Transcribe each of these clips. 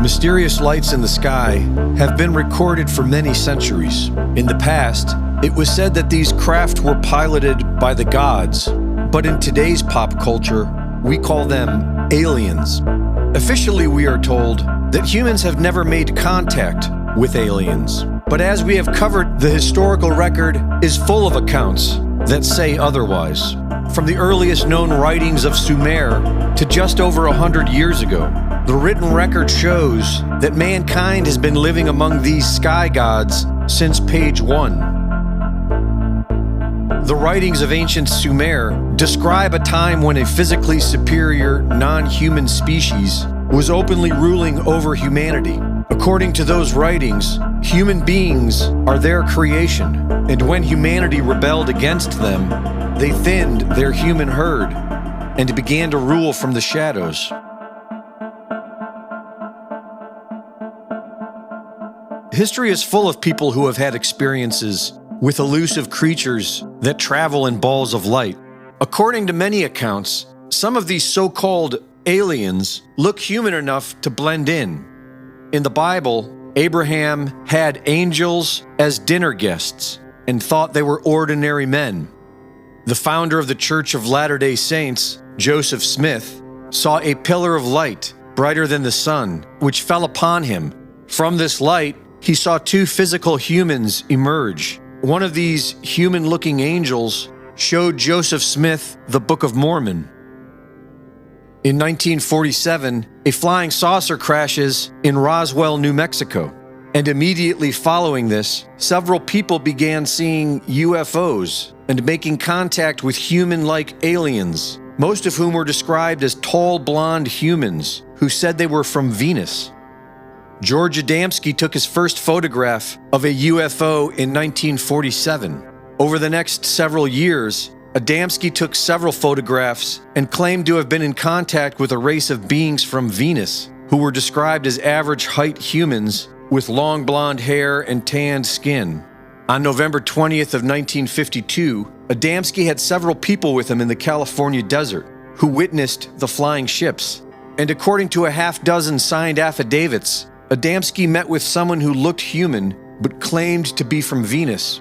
Mysterious lights in the sky have been recorded for many centuries. In the past, it was said that these craft were piloted by the gods, but in today's pop culture, we call them aliens. Officially, we are told that humans have never made contact with aliens. But as we have covered, the historical record is full of accounts that say otherwise. From the earliest known writings of Sumer to just over 100 years ago, the written record shows that mankind has been living among these sky gods since page 1. The writings of ancient Sumer describe a time when a physically superior, non-human species was openly ruling over humanity. According to those writings, human beings are their creation, and when humanity rebelled against them, they thinned their human herd and began to rule from the shadows. History is full of people who have had experiences with elusive creatures that travel in balls of light. According to many accounts, some of these so-called aliens look human enough to blend in. In the Bible, Abraham had angels as dinner guests and thought they were ordinary men. The founder of the Church of Latter-day Saints, Joseph Smith, saw a pillar of light brighter than the sun, which fell upon him. From this light, he saw two physical humans emerge. One of these human-looking angels showed Joseph Smith the Book of Mormon. In 1947, a flying saucer crashes in Roswell, New Mexico. And immediately following this, several people began seeing UFOs and making contact with human-like aliens, most of whom were described as tall, blonde humans who said they were from Venus. George Adamski took his first photograph of a UFO in 1947. Over the next several years, Adamski took several photographs and claimed to have been in contact with a race of beings from Venus who were described as average-height humans with long blonde hair and tanned skin. On November 20th of 1952, Adamski had several people with him in the California desert who witnessed the flying ships. And according to a half-dozen signed affidavits, Adamski met with someone who looked human but claimed to be from Venus.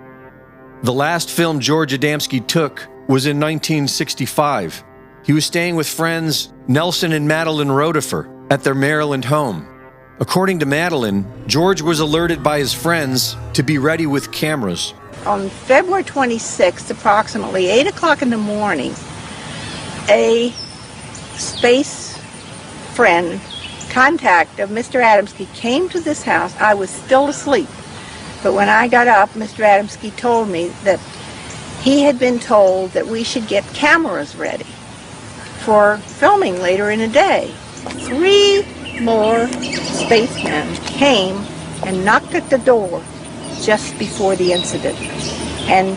The last film George Adamski took was in 1965. He was staying with friends Nelson and Madeline Rotifer at their Maryland home. According to Madeline, George was alerted by his friends to be ready with cameras. On February 26th, approximately 8 o'clock in the morning, a space friend, contact of Mr. Adamski, came to this house. I was still asleep, but when I got up, Mr. Adamski told me that he had been told that we should get cameras ready for filming later in the day. 3 more spacemen came and knocked at the door just before the incident. And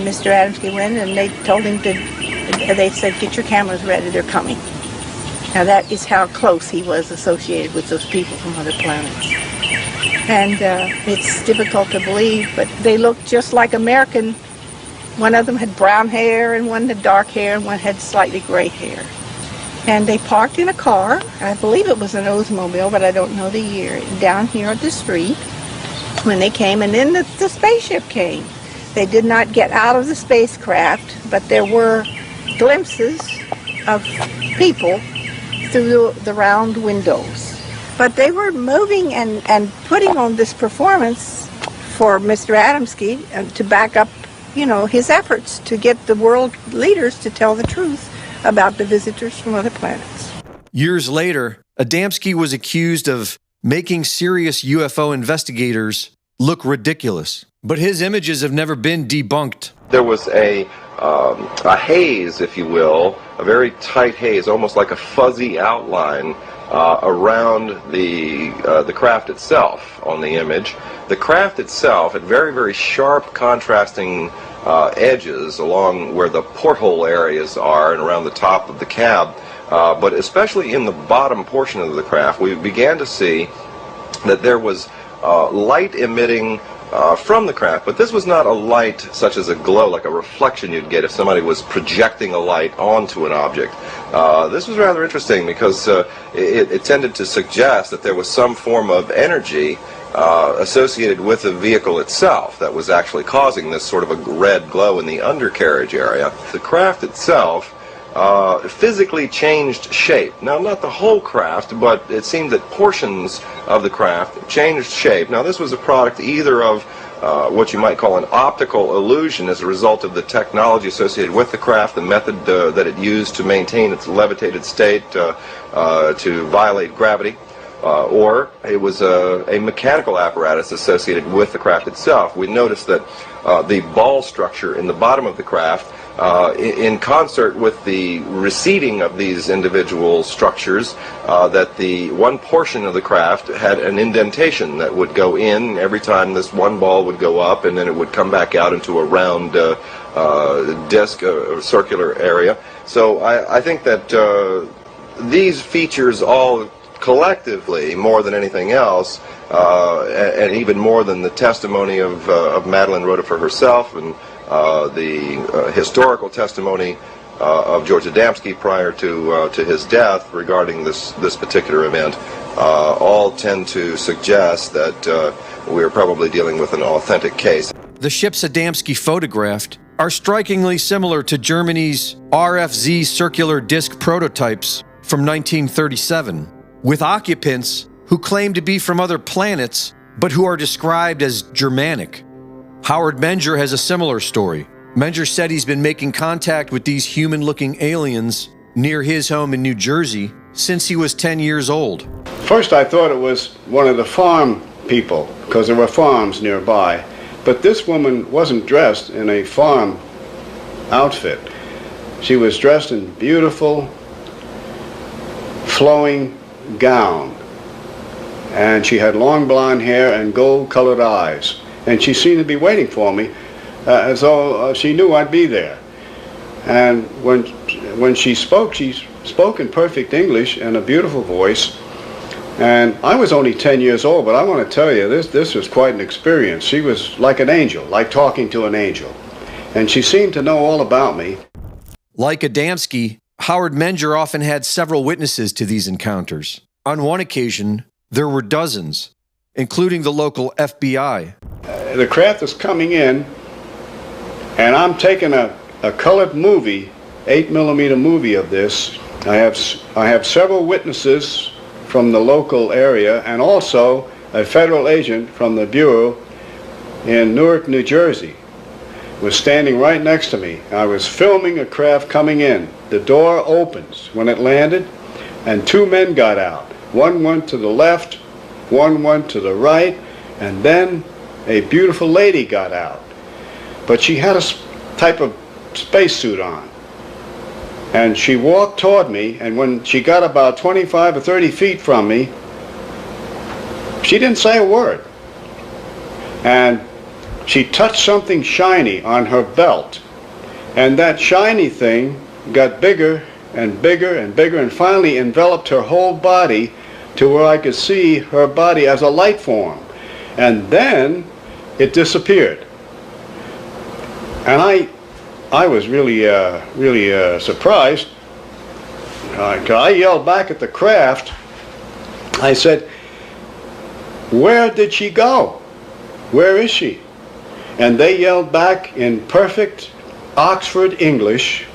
Mr. Adamski went and they told him they said, get your cameras ready, they're coming. Now that is how close he was associated with those people from other planets. And it's difficult to believe, but they looked just like American. One of them had brown hair, and one had dark hair, and one had slightly gray hair. And they parked in a car, I believe it was an Oldsmobile, but I don't know the year, down here at the street when they came, and then the spaceship came. They did not get out of the spacecraft, but there were glimpses of people through the round windows. But they were moving and putting on this performance for Mr. Adamski to back up, his efforts to get the world leaders to tell the truth about the visitors from other planets. Years later, Adamski was accused of making serious UFO investigators look ridiculous. But his images have never been debunked. There was a haze, if you will, a very tight haze, almost like a fuzzy outline around the craft itself on the image. The craft itself had very, very sharp, contrasting edges along where the porthole areas are and around the top of the cab, but especially in the bottom portion of the craft, we began to see that there was light-emitting from the craft, but this was not a light such as a glow, like a reflection you'd get if somebody was projecting a light onto an object. This was rather interesting because it tended to suggest that there was some form of energy associated with the vehicle itself that was actually causing this sort of a red glow in the undercarriage area. The craft itself physically changed shape. Now, not the whole craft, but it seemed that portions of the craft changed shape. Now, this was a product either of what you might call an optical illusion as a result of the technology associated with the craft, the method that it used to maintain its levitated state to violate gravity, or it was a mechanical apparatus associated with the craft itself. We noticed that the ball structure in the bottom of the craft, in concert with the receding of these individual structures, that the one portion of the craft had an indentation that would go in every time this one ball would go up, and then it would come back out into a round disc or circular area. So I think that these features all collectively, more than anything else, and even more than the testimony of Madeline Rhoda for herself and the historical testimony of George Adamski prior to his death regarding this particular event, all tend to suggest that we are probably dealing with an authentic case. The ships Adamski photographed are strikingly similar to Germany's RFZ circular disc prototypes from 1937, with occupants who claim to be from other planets, but who are described as Germanic. Howard Menger has a similar story. Menger said he's been making contact with these human-looking aliens near his home in New Jersey since he was 10 years old. First I thought it was one of the farm people, because there were farms nearby. But this woman wasn't dressed in a farm outfit. She was dressed in beautiful, flowing gown. And she had long blonde hair and gold-colored eyes. And she seemed to be waiting for me as though she knew I'd be there. And when she spoke in perfect English and a beautiful voice. And I was only 10 years old, but I want to tell you, this was quite an experience. She was like an angel, like talking to an angel. And she seemed to know all about me. Like Adamski, Howard Menger often had several witnesses to these encounters. On one occasion, there were dozens, including the local FBI. The craft is coming in, and I'm taking a colored movie, 8mm movie of this. I have several witnesses from the local area, and also a federal agent from the Bureau in Newark, New Jersey, was standing right next to me. I was filming a craft coming in. The door opens when it landed, and two men got out. One went to the left, one went to the right, and then a beautiful lady got out. But she had a type of spacesuit on. And she walked toward me, and when she got about 25 or 30 feet from me, she didn't say a word. And she touched something shiny on her belt. And that shiny thing got bigger and bigger and bigger, and finally enveloped her whole body to where I could see her body as a light form. And then it disappeared. And I was really surprised. I yelled back at the craft. I said, "Where did she go? Where is she?" And they yelled back in perfect Oxford English,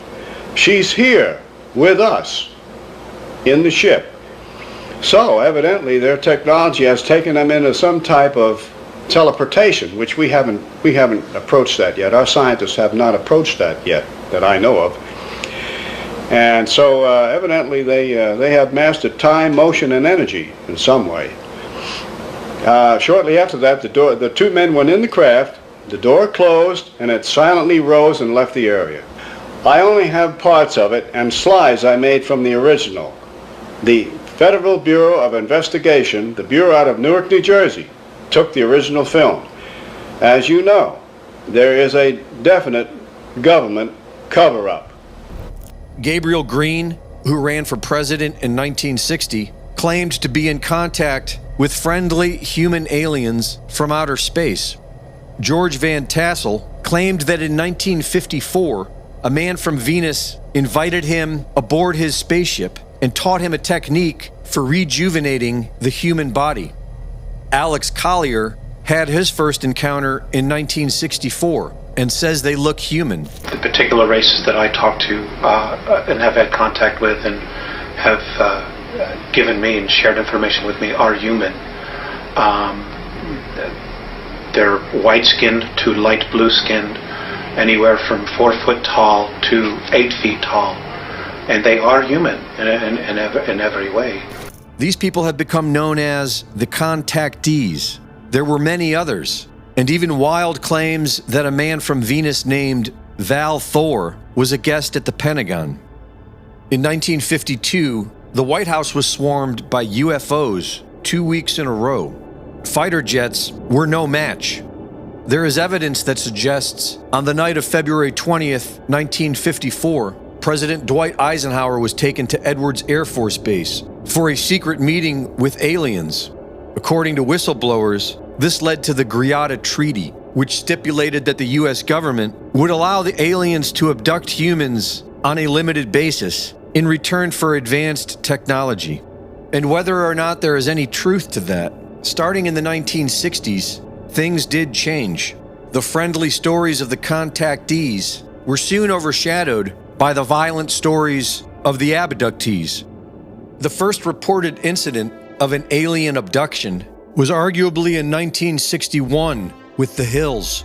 "She's here with us in the ship." So evidently their technology has taken them into some type of teleportation, which we haven't approached that yet. Our scientists have not approached that yet, that I know of. And so evidently they have mastered time, motion, and energy in some way. Shortly after that, the two men went in the craft, the door closed, and it silently rose and left the area. I only have parts of it and slides I made from the original. The Federal Bureau of Investigation, the Bureau out of Newark, New Jersey, took the original film. As you know, there is a definite government cover-up. Gabriel Green, who ran for president in 1960, claimed to be in contact with friendly human aliens from outer space. George Van Tassel, claimed that in 1954, a man from Venus invited him aboard his spaceship and taught him a technique for rejuvenating the human body. Alex Collier had his first encounter in 1964 and says they look human. The particular races that I talk to and have had contact with and have given me and shared information with me are human. They're white-skinned to light blue-skinned, anywhere from 4 foot tall to 8 feet tall. And they are human in every way. These people have become known as the contactees. There were many others, and even wild claims that a man from Venus named Val Thor was a guest at the Pentagon. In 1952, the White House was swarmed by UFOs 2 weeks in a row. Fighter jets were no match. There is evidence that suggests on the night of February 20th, 1954, President Dwight Eisenhower was taken to Edwards Air Force Base for a secret meeting with aliens. According to whistleblowers, this led to the Greada Treaty, which stipulated that the U.S. government would allow the aliens to abduct humans on a limited basis in return for advanced technology. And whether or not there is any truth to that, starting in the 1960s, things did change. The friendly stories of the contactees were soon overshadowed by the violent stories of the abductees. The first reported incident of an alien abduction was arguably in 1961 with the Hills.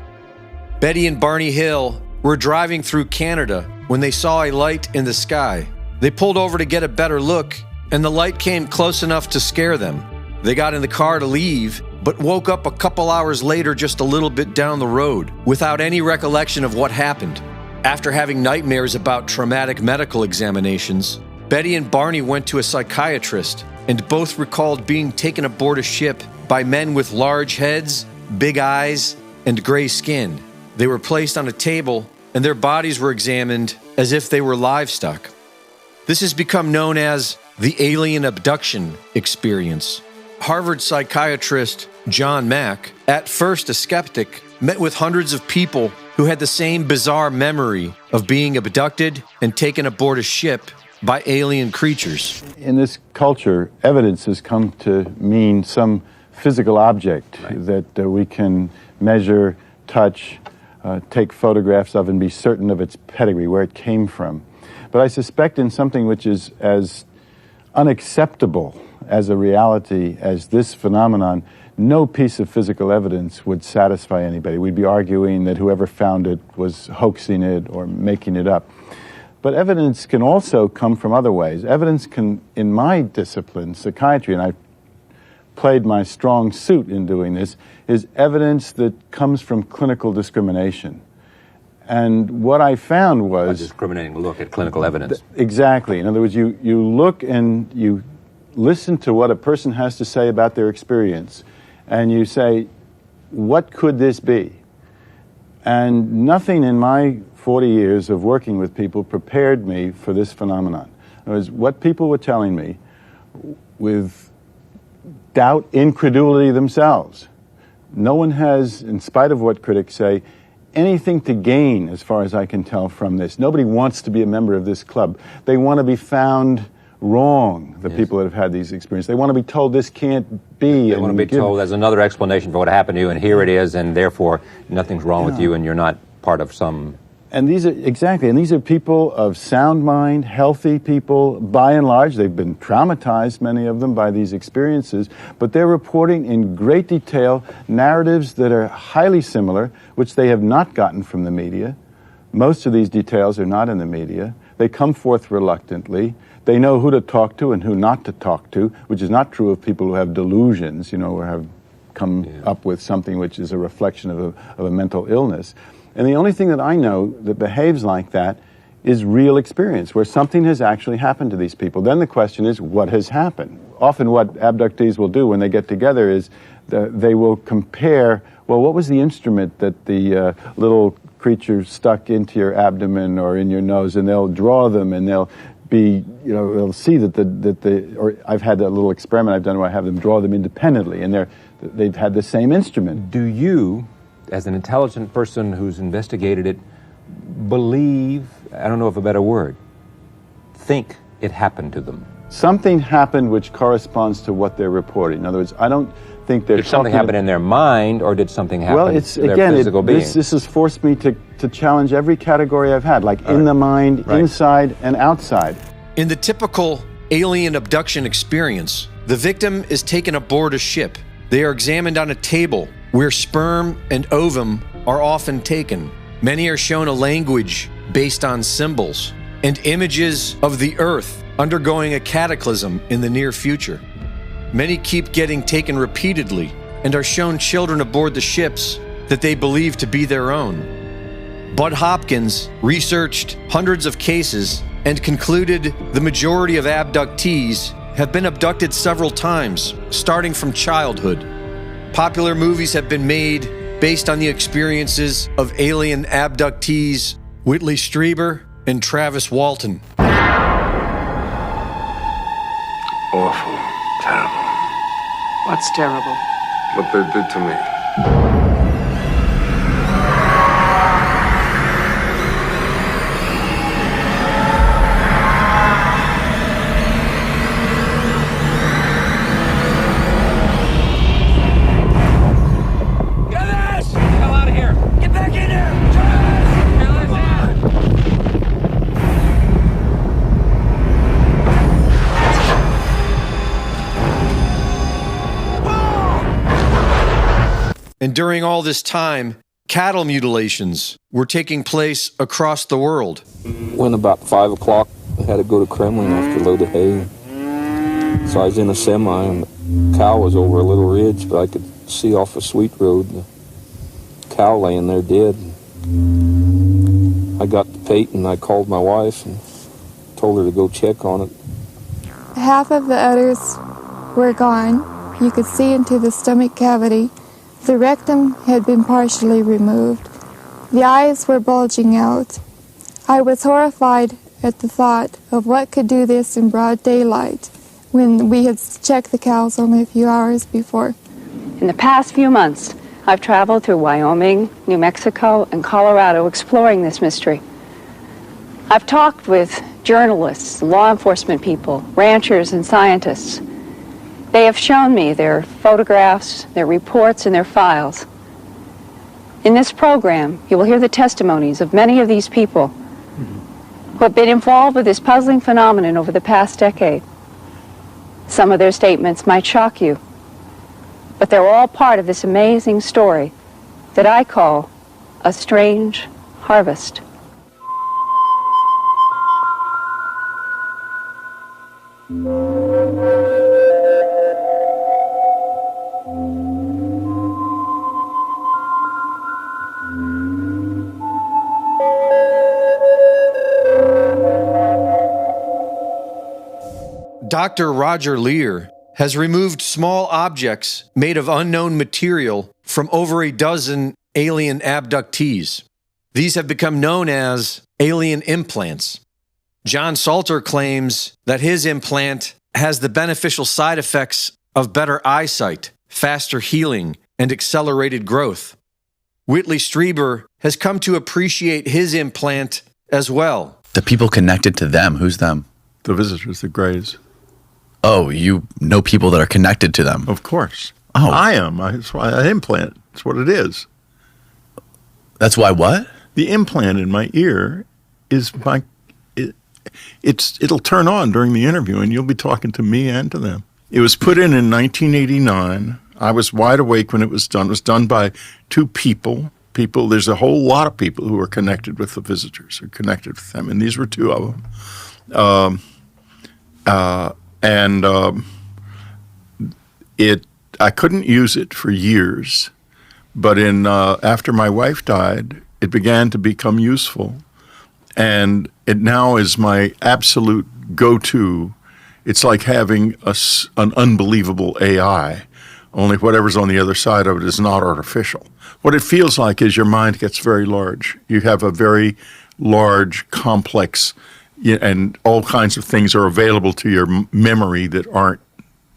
Betty and Barney Hill were driving through Canada when they saw a light in the sky. They pulled over to get a better look, and the light came close enough to scare them. They got in the car to leave, but woke up a couple hours later just a little bit down the road without any recollection of what happened. After having nightmares about traumatic medical examinations, Betty and Barney went to a psychiatrist and both recalled being taken aboard a ship by men with large heads, big eyes, and gray skin. They were placed on a table and their bodies were examined as if they were livestock. This has become known as the alien abduction experience. Harvard psychiatrist John Mack, at first a skeptic, met with hundreds of people who had the same bizarre memory of being abducted and taken aboard a ship by alien creatures. In this culture, evidence has come to mean some physical object that we can measure, touch, take photographs of, and be certain of its pedigree, where it came from. But I suspect in something which is as unacceptable as a reality as this phenomenon, no piece of physical evidence would satisfy anybody. We'd be arguing that whoever found it was hoaxing it or making it up. But evidence can also come from other ways. Evidence can, in my discipline, psychiatry, and I played my strong suit in doing this, is evidence that comes from clinical discrimination. And what I found was... A discriminating look at clinical evidence. Exactly. In other words, you look and you listen to what a person has to say about their experience, and you say, what could this be? And nothing in my 40 years of working with people prepared me for this phenomenon. In other words, what people were telling me with doubt, incredulity themselves. No one has, in spite of what critics say, anything to gain, as far as I can tell from this. Nobody wants to be a member of this club. They want to be found wrong, the people that have had these experiences. They want to be told this can't be. They want to be told there's another explanation for what happened to you, and here it is, and therefore nothing's wrong with you, and you're not part of some... And these are, exactly, and these are people of sound mind, healthy people. By and large, they've been traumatized, many of them, by these experiences, but they're reporting in great detail narratives that are highly similar, which they have not gotten from the media. Most of these details are not in the media. They come forth reluctantly. They know who to talk to and who not to talk to, which is not true of people who have delusions, you know, or have come up with something which is a reflection of a mental illness. And the only thing that I know that behaves like that is real experience, where something has actually happened to these people. Then the question is, what has happened? Often what abductees will do when they get together is they will compare, well, what was the instrument that the little creature stuck into your abdomen or in your nose, and they'll draw them, and they'll be, you know, they'll see or I've had a little experiment I've done where I have them draw them independently, and they've had the same instrument. Do you as an intelligent person who's investigated it, believe, I don't know of a better word, think it happened to them? Something happened which corresponds to what they're reporting. In other words, I don't think they're Did something happen in their mind, or did something happen well, it's, to their again, physical being? This has forced me to challenge every category I've had, like in the mind, inside, and outside. In the typical alien abduction experience, the victim is taken aboard a ship. They are examined on a table where sperm and ovum are often taken. Many are shown a language based on symbols and images of the Earth undergoing a cataclysm in the near future. Many keep getting taken repeatedly and are shown children aboard the ships that they believe to be their own. Bud Hopkins researched hundreds of cases and concluded the majority of abductees have been abducted several times, starting from childhood. Popular movies have been made based on the experiences of alien abductees Whitley Strieber and Travis Walton. Awful. Terrible. What's terrible? What they did to me. And during all this time, cattle mutilations were taking place across the world. When about 5 o'clock, I had to go to Kremlin after a load of hay. So I was in a semi, and the cow was over a little ridge, but I could see off a sweet road the cow laying there dead. I got the pate and I called my wife and told her to go check on it. Half of the udders were gone. You could see into the stomach cavity. The rectum had been partially removed. The eyes were bulging out. I was horrified at the thought of what could do this in broad daylight when we had checked the cows only a few hours before. In the past few months, I've traveled through Wyoming, New Mexico, and Colorado exploring this mystery. I've talked with journalists, law enforcement people, ranchers, and scientists. They have shown me their photographs, their reports, and their files. In this program, you will hear the testimonies of many of these people who have been involved with this puzzling phenomenon over the past decade. Some of their statements might shock you, but they're all part of this amazing story that I call a strange harvest. Dr. Roger Lear has removed small objects made of unknown material from over a dozen alien abductees. These have become known as alien implants. John Salter claims that his implant has the beneficial side effects of better eyesight, faster healing, and accelerated growth. Whitley Strieber has come to appreciate his implant as well. The people connected to them, who's them? The visitors, the Greys. Oh, you know people that are connected to them? Of course. Oh. I am. That's why an implant. That's what it is. That's why what? The implant in my ear is my... It'll turn on during the interview, and you'll be talking to me and to them. It was put in 1989. I was wide awake when it was done. It was done by two people. There's a whole lot of people who are connected with the visitors, who are connected with them, and these were two of them. I couldn't use it for years, but after my wife died, it began to become useful, and it now is my absolute go-to. It's like having an unbelievable AI, only whatever's on the other side of it is not artificial. What it feels like is your mind gets very large. You have a very large, complex, and all kinds of things are available to your memory that aren't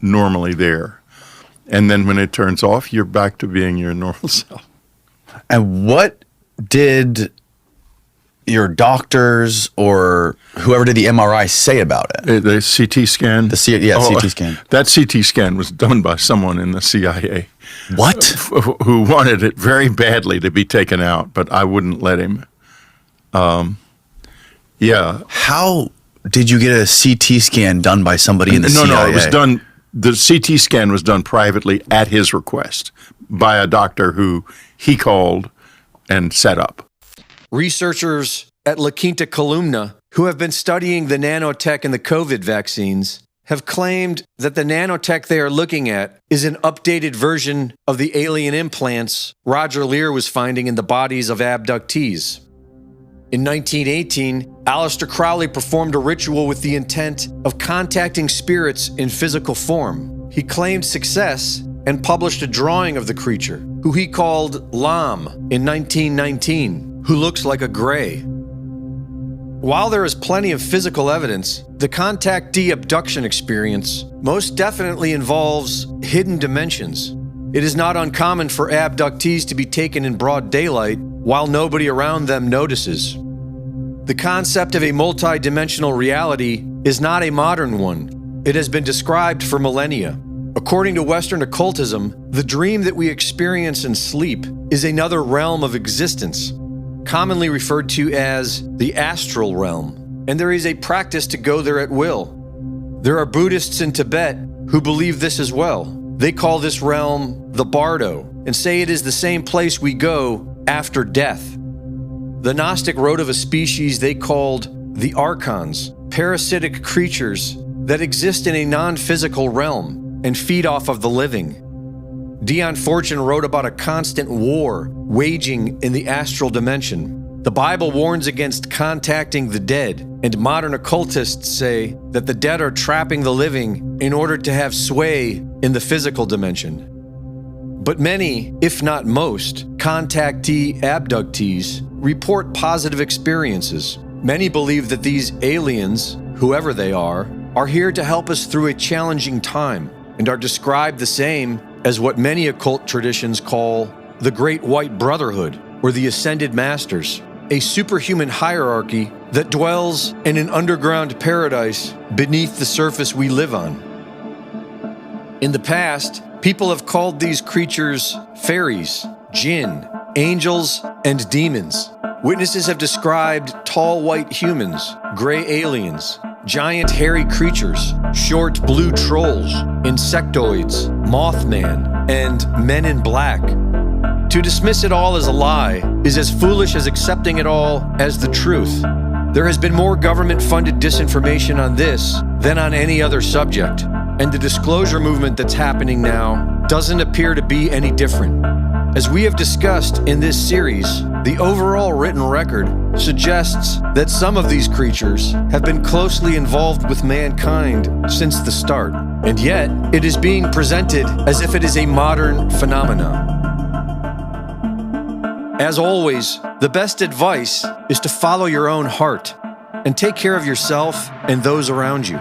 normally there. And then when it turns off, you're back to being your normal self. And what did your doctors or whoever did the MRI say about it? The CT scan? CT scan. That CT scan was done by someone in the CIA. What? Who wanted it very badly to be taken out, but I wouldn't let him. Yeah. How did you get a CT scan done by somebody in the CIA? No, it was done. The CT scan was done privately at his request by a doctor who he called and set up. Researchers at La Quinta Columna, who have been studying the nanotech in the COVID vaccines, have claimed that the nanotech they are looking at is an updated version of the alien implants Roger Leir was finding in the bodies of abductees. In 1918, Aleister Crowley performed a ritual with the intent of contacting spirits in physical form. He claimed success and published a drawing of the creature, who he called Lam, in 1919, who looks like a gray. While there is plenty of physical evidence, the contactee abduction experience most definitely involves hidden dimensions. It is not uncommon for abductees to be taken in broad daylight while nobody around them notices. The concept of a multi-dimensional reality is not a modern one. It has been described for millennia. According to Western occultism, the dream that we experience in sleep is another realm of existence, commonly referred to as the astral realm, and there is a practice to go there at will. There are Buddhists in Tibet who believe this as well. They call this realm the Bardo and say it is the same place we go after death. The Gnostic wrote of a species they called the Archons, parasitic creatures that exist in a non-physical realm and feed off of the living. Dion Fortune wrote about a constant war waging in the astral dimension. The Bible warns against contacting the dead, and modern occultists say that the dead are trapping the living in order to have sway in the physical dimension. But many, if not most, contactee abductees report positive experiences. Many believe that these aliens, whoever they are here to help us through a challenging time and are described the same as what many occult traditions call the Great White Brotherhood or the Ascended Masters, a superhuman hierarchy that dwells in an underground paradise beneath the surface we live on. In the past, people have called these creatures fairies, jinn, angels, and demons. Witnesses have described tall white humans, gray aliens, giant hairy creatures, short blue trolls, insectoids, Mothman, and men in black. To dismiss it all as a lie is as foolish as accepting it all as the truth. There has been more government-funded disinformation on this than on any other subject, and the disclosure movement that's happening now doesn't appear to be any different. As we have discussed in this series, the overall written record suggests that some of these creatures have been closely involved with mankind since the start, and yet it is being presented as if it is a modern phenomenon. As always, the best advice is to follow your own heart and take care of yourself and those around you.